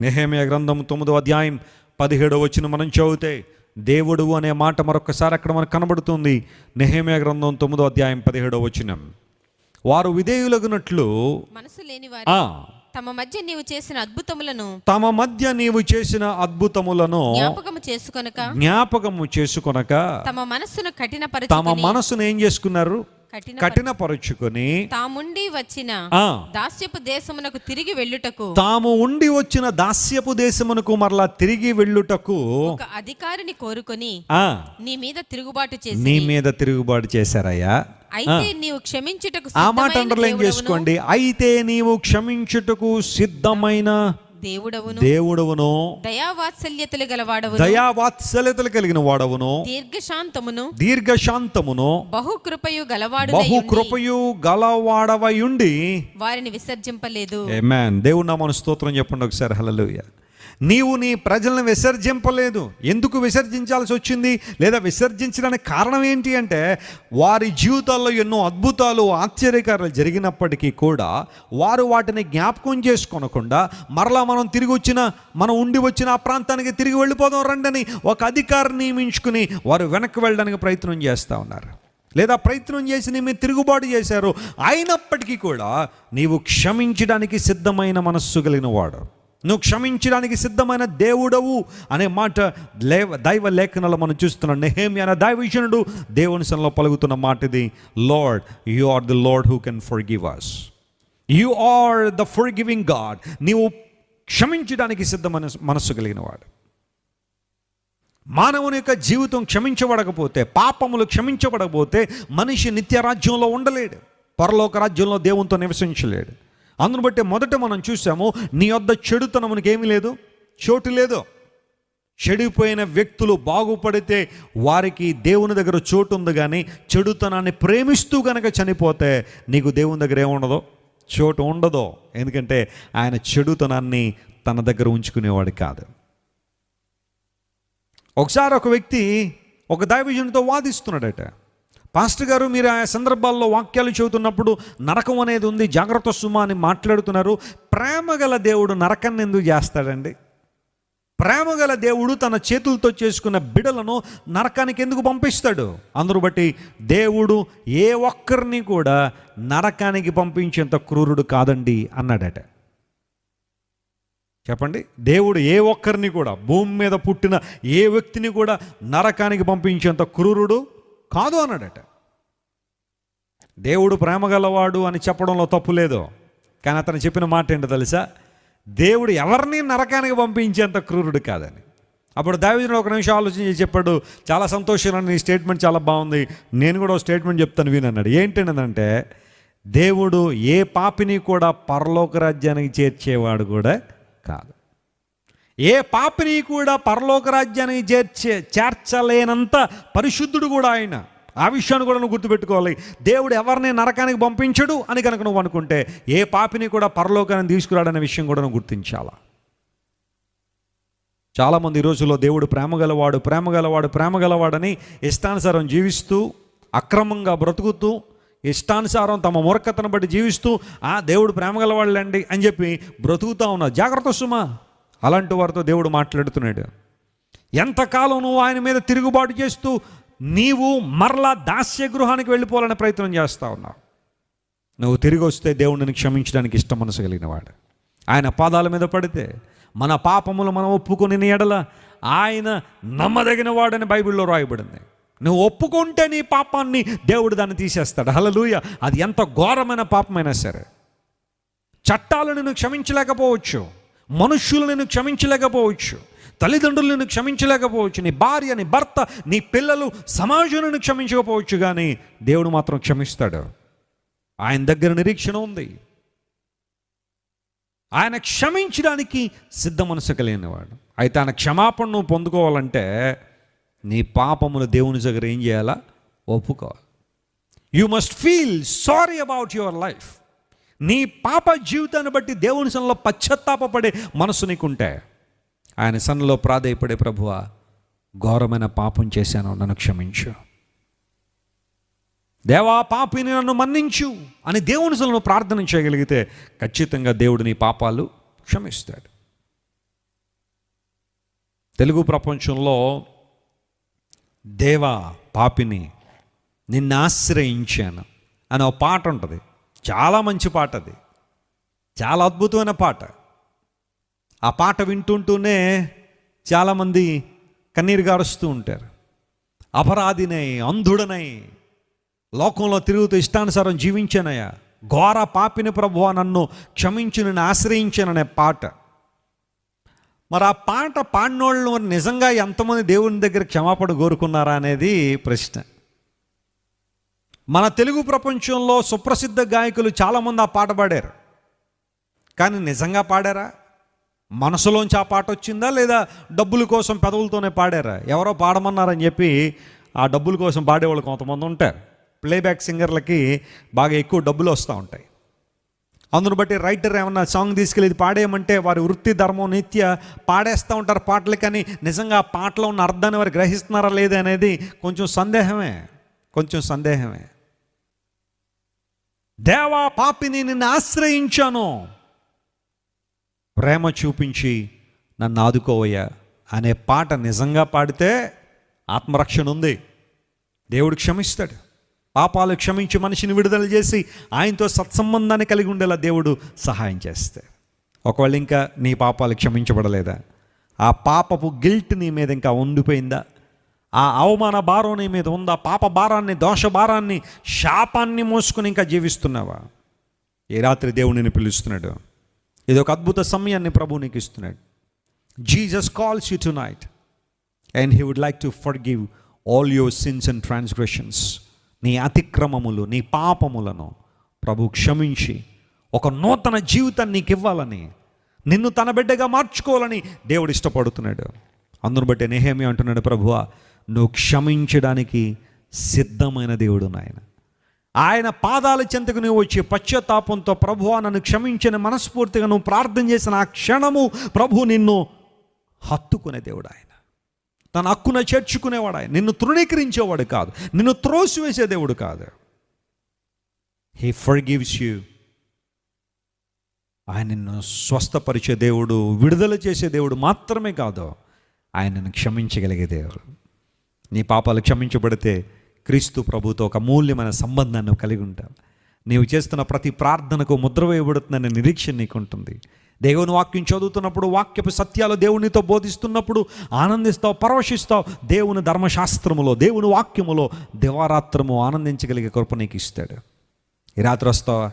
నెహెమ్యా గ్రంథం 9వ అధ్యాయం 17వ వచనం మనం చదివితే దేవుడు అనే మాట మరొకసారి అక్కడ మనకు కనబడుతుంది. నెహెమ్యా గ్రంథం 9వ అధ్యాయం 17వ వచనం, వారు విధేయులగునట్లు మనసు లేని వారు తమ మధ్య నీవు చేసిన అద్భుతములను జ్ఞాపకము చేసుకొనక తమ మనసును ఏం చేసుకున్నారు? కఠినపరుచుకొని తాము ఉండి వచ్చిన దాస్యపు దేశమునకు మరలా తిరిగి వెళ్ళుటకు ఒక అధికారిని కోరుకొని నీ మీద తిరుగుబాటు చేశారయ్యా. అయితే నీవు క్షమించుటకు ఆ మాట అండర్లైన్ చేసుకోండి. అయితే నీవు క్షమించుటకు సిద్ధమైన దేవుడవును, దయావాత్సల్యతలు కలిగిన వాడవును, దీర్ఘశాంతమును బహుకృపయు గలవాడవయుండి వారిని విసర్జింపలేదు. ఆమేన్. దేవుని నామమున స్తోత్రం చెప్పండి ఒకసారి. హల్లెలూయా. నీవు నీ ప్రజలను విసర్జింపలేదు. ఎందుకు విసర్జించాల్సి వచ్చింది, లేదా విసర్జించడానికి కారణం ఏంటి అంటే, వారి జీవితాల్లో ఎన్నో అద్భుతాలు ఆశ్చర్యకార్యాలు జరిగినప్పటికీ కూడా వారు వాటిని జ్ఞాపకం చేసుకొనకుండా మరలా మనం ఉండి వచ్చిన ఆ ప్రాంతానికి తిరిగి వెళ్ళిపోదాం రండని ఒక అధికారిని నియమించుకుని వారు వెనక్కి వెళ్ళడానికి ప్రయత్నం చేస్తూ ఉన్నారు, లేదా ప్రయత్నం చేసి నీ మీద తిరుగుబాటు చేశారు. అయినప్పటికీ కూడా నీవు క్షమించడానికి సిద్ధమైన మనస్సు కలిగిన వాడు, నువ్వు క్షమించడానికి సిద్ధమైన దేవుడవు అనే మాట దైవ లేఖనాలు మనం చూస్తున్నాం. నెహెమ్యా అనే దైవజనుడు దేవుని సన్నిధిలో పలుకుతున్న మాట ఇది. Lord, you are the Lord who can forgive us. You are the forgiving God. నీవు క్షమించడానికి సిద్ధమైన మనస్సు కలిగిన వాడు. మానవుని యొక్క జీవితం క్షమించబడకపోతే, పాపములు క్షమించబడకపోతే మనిషి నిత్య రాజ్యంలో ఉండలేడు, పరలోక రాజ్యంలో దేవునితో నివసించలేడు. అందును బట్టి మొదట మనం చూసాము, నీ వద్ద చెడుతనమునికి ఏమీ లేదు, చోటు లేదు. చెడిపోయిన వ్యక్తులు బాగుపడితే వారికి దేవుని దగ్గర చోటు ఉంది, కానీ చెడుతనాన్ని ప్రేమిస్తూ కనుక చనిపోతే నీకు దేవుని దగ్గర ఏముండదో, చోటు ఉండదో. ఎందుకంటే ఆయన చెడుతనాన్ని తన దగ్గర ఉంచుకునేవాడు కాదు. ఒకసారి ఒక వ్యక్తి ఒక దైవజనుడితో వాదిస్తున్నాడట. పాస్టర్ గారు, మీరు ఆ సందర్భాల్లో వాక్యాలు చెబుతున్నప్పుడు నరకం అనేది ఉంది, జాగ్రత్త సుమా అని మాట్లాడుతున్నారు. ప్రేమగల దేవుడు నరకాన్ని ఎందుకు చేస్తాడండి? ప్రేమగల దేవుడు తన చేతులతో చేసుకున్న బిడలను నరకానికి ఎందుకు పంపిస్తాడు? అందును బట్టి దేవుడు ఏ ఒక్కరిని కూడా నరకానికి పంపించేంత క్రూరుడు కాదండి అన్నాడట. చెప్పండి, దేవుడు ఏ ఒక్కరిని కూడా, భూమి మీద పుట్టిన ఏ వ్యక్తిని కూడా నరకానికి పంపించేంత క్రూరుడు కాదు అన్నాడట. దేవుడు ప్రేమగలవాడు అని చెప్పడంలో తప్పు లేదు, కానీ అతను చెప్పిన మాట ఏంటో తెలుసా? దేవుడు ఎవరిని నరకానికి పంపించేంత క్రూరుడు కాదని. అప్పుడు దావీదును ఒక నిమిషం ఆలోచించి చెప్పాడు, చాలా సంతోషంగా, నీ స్టేట్మెంట్ చాలా బాగుంది, నేను కూడా ఒక స్టేట్మెంట్ చెప్తాను వినన్నాడు. ఏంటంటే, దేవుడు ఏ పాపిని కూడా పరలోక రాజ్యానికి చేర్చేవాడు కూడా కాదు. ఏ పాపిని కూడా పరలోక రాజ్యానికి చేర్చలేనంత పరిశుద్ధుడు కూడా ఆయన. ఆ విషయాన్ని కూడా నువ్వు గుర్తుపెట్టుకోవాలి. దేవుడు ఎవరిని నరకానికి పంపించడు అని కనుక నువ్వు అనుకుంటే, ఏ పాపిని కూడా పరలోకానికి తీసుకురాడనే విషయం కూడా నువ్వు గుర్తించాలా. చాలామంది ఈ రోజుల్లో దేవుడు ప్రేమగలవాడని ఇష్టానుసారం జీవిస్తూ, అక్రమంగా బ్రతుకుతూ, ఇష్టానుసారం తమ మూర్ఖతను బట్టి జీవిస్తూ, దేవుడు ప్రేమగలవాళ్ళండి అని చెప్పి బ్రతుకుతా ఉన్నారు. జాగ్రత్త సుమా, అలాంటి వారితో దేవుడు మాట్లాడుతున్నాడు. ఎంతకాలం నువ్వు ఆయన మీద తిరుగుబాటు చేస్తూ నీవు మరలా దాస్య గృహానికి వెళ్ళిపోవాలని ప్రయత్నం చేస్తూ ఉన్నావు. నువ్వు తిరిగి వస్తే దేవుడిని క్షమించడానికి ఇష్టం మనసు కలిగిన వాడు. ఆయన పాదాల మీద పడితే మన పాపములు మనం ఒప్పుకొని ఎడల ఆయన నమ్మదగిన వాడని బైబిల్లో రాయబడింది. నువ్వు ఒప్పుకుంటే నీ పాపాన్ని దేవుడు దాన్ని తీసేస్తాడు. హల్లెలూయా. అది ఎంత ఘోరమైన పాపమైనా సరే. చట్టాలను నువ్వు క్షమించలేకపోవచ్చు, మనుష్యులను క్షమించలేకపోవచ్చు, తల్లిదండ్రులను క్షమించలేకపోవచ్చు, నీ భార్య, నీ భర్త, నీ పిల్లలు, సమాజాన్ని క్షమించకపోవచ్చు, కానీ దేవుడు మాత్రం క్షమిస్తాడు. ఆయన దగ్గర నిరీక్షణ ఉంది. ఆయన క్షమించడానికి సిద్ధ మనసు కలిగినవాడు. అయితే ఆయన క్షమాపణ నువ్వు పొందుకోవాలంటే నీ పాపములు దేవుని దగ్గర ఏం చేయాలా? ఒప్పుకోవాలి. You must feel sorry about your life. నీ పాప జీవితాన్ని బట్టి దేవుని సన్నిధిలో పశ్చాత్తాపపడే మనసు నీకుంటే ఆయన సన్నిధిలో ప్రాధేయపడే, ప్రభువా ఘోరమైన పాపం చేశాను, నన్ను క్షమించు, దేవా పాపిని నన్ను మన్నించు అని దేవుని సన్నిధిలో ప్రార్థన చేయగలిగితే ఖచ్చితంగా దేవుడు నీ పాపాలు క్షమిస్తాడు. తెలుగు ప్రపంచంలో దేవా పాపిని నిన్ను ఆశ్రయించాను అని ఒక పాట ఉంటుంది. చాలా మంచి పాట అది, చాలా అద్భుతమైన పాట. ఆ పాట వింటుంటూనే చాలామంది కన్నీరు గారుస్తూ ఉంటారు. అపరాధినై, అంధుడనై, లోకంలో తిరుగుతూ ఇష్టానుసారం జీవించానయ్యా, ఘోర పాపిని ప్రభువా నన్ను క్షమించి నిన్ను ఆశ్రయించాననే పాట. మరి ఆ పాట పాడినోళ్ళు నిజంగా ఎంతమంది దేవుని దగ్గర క్షమాపణ కోరుకున్నారా అనేది ప్రశ్న. మన తెలుగు ప్రపంచంలో సుప్రసిద్ధ గాయకులు చాలామంది ఆ పాట పాడారు, కానీ నిజంగా పాడారా? మనసులోంచి ఆ పాట వచ్చిందా, లేదా డబ్బుల కోసం పెదవులతోనే పాడారా? ఎవరో పాడమన్నారని చెప్పి ఆ డబ్బుల కోసం పాడేవాళ్ళు కొంతమంది ఉంటారు. ప్లేబ్యాక్ సింగర్లకి బాగా ఎక్కువ డబ్బులు వస్తూ ఉంటాయి. అందును బట్టి రైటర్ ఏమన్నా సాంగ్ తీసుకెళ్ళి ఇది పాడేయమంటే వారి వృత్తి ధర్మం నిత్య పాడేస్తూ ఉంటారు పాటలు, కానీ నిజంగా ఆ పాటలో ఉన్న అర్థాన్ని వారు గ్రహిస్తున్నారా లేదా అనేది కొంచెం సందేహమే. దేవా పాపిని నిన్ను ఆశ్రయించాను, ప్రేమ చూపించి నన్ను ఆదుకోవయ్యా అనే పాట నిజంగా పాడితే ఆత్మరక్షణ ఉంది. దేవుడు క్షమిస్తాడు. పాపాలు క్షమించి మనిషిని విడుదల చేసి ఆయనతో సత్సంబంధాన్ని కలిగి ఉండేలా దేవుడు సహాయం చేస్తాడు. ఒకవేళ ఇంకా నీ పాపాలు క్షమించబడలేదా? ఆ పాపపు గిల్ట్ నీ మీద ఇంకా ఉండిపోయిందా? ఆ అవమాన భారం నీ మీద ఉందా? పాప భారాన్ని, దోష భారాన్ని, శాపాన్ని మోసుకుని ఇంకా జీవిస్తున్నావా? ఈ రాత్రి దేవుడిని పిలుస్తున్నాడు. ఇది ఒక అద్భుత సమయాన్ని ప్రభు నీకు ఇస్తున్నాడు. Jesus calls you tonight and he would like to forgive all your sins and transgressions. నీ అతిక్రమములు, నీ పాపములను ప్రభు క్షమించి ఒక నూతన జీవితాన్ని నీకు ఇవ్వాలని, నిన్ను తన బిడ్డగా మార్చుకోవాలని దేవుడు ఇష్టపడుతున్నాడు. అందును బట్టి నెహెమ్యా అంటున్నాడు, ప్రభువా నువ్వు క్షమించడానికి సిద్ధమైన దేవుడు నాయన. ఆయన పాదాల చెంతకు నువ్వు వచ్చి పశ్చాత్తాపంతో ప్రభువా నన్ను క్షమించిన మనస్ఫూర్తిగా నువ్వు ప్రార్థన చేసిన ఆ క్షణము ప్రభు నిన్ను హత్తుకునే దేవుడు ఆయన. తన హక్కున చేర్చుకునేవాడు ఆయన. నిన్ను తృణీకరించేవాడు కాదు, నిన్ను త్రోసివేసే దేవుడు కాదు. He forgives you. ఆయన నిన్ను స్వస్థపరిచే దేవుడు, విడుదల చేసే దేవుడు మాత్రమే కాదు, ఆయనను క్షమించగలిగే దేవుడు. నీ పాపాలు క్షమించబడితే క్రీస్తు ప్రభుతో ఒక అమూల్యమైన సంబంధాన్ని కలిగి ఉంటావు. నీవు చేస్తున్న ప్రతి ప్రార్థనకు ముద్ర వేయబడుతుందనే నిరీక్షణ నీకు ఉంటుంది. దేవుని వాక్యం చదువుతున్నప్పుడు, వాక్యపు సత్యాలు దేవునితో బోధిస్తున్నప్పుడు ఆనందిస్తావు, పరవశిస్తావు. దేవుని ధర్మశాస్త్రములో, దేవుని వాక్యములో దివారాత్రము ఆనందించగలిగే కృప నీకు ఇస్తాడు. ఈ రాత్రి వస్తావా?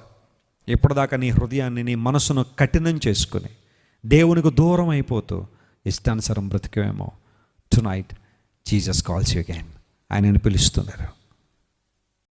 ఇప్పటిదాకా నీ హృదయాన్ని, నీ మనసును కఠినం చేసుకుని దేవునికి దూరం అయిపోతూ ఇష్టానుసారం బ్రతికేమో, tonight Jesus calls you again. ఆయనను పిలుస్తున్నారు.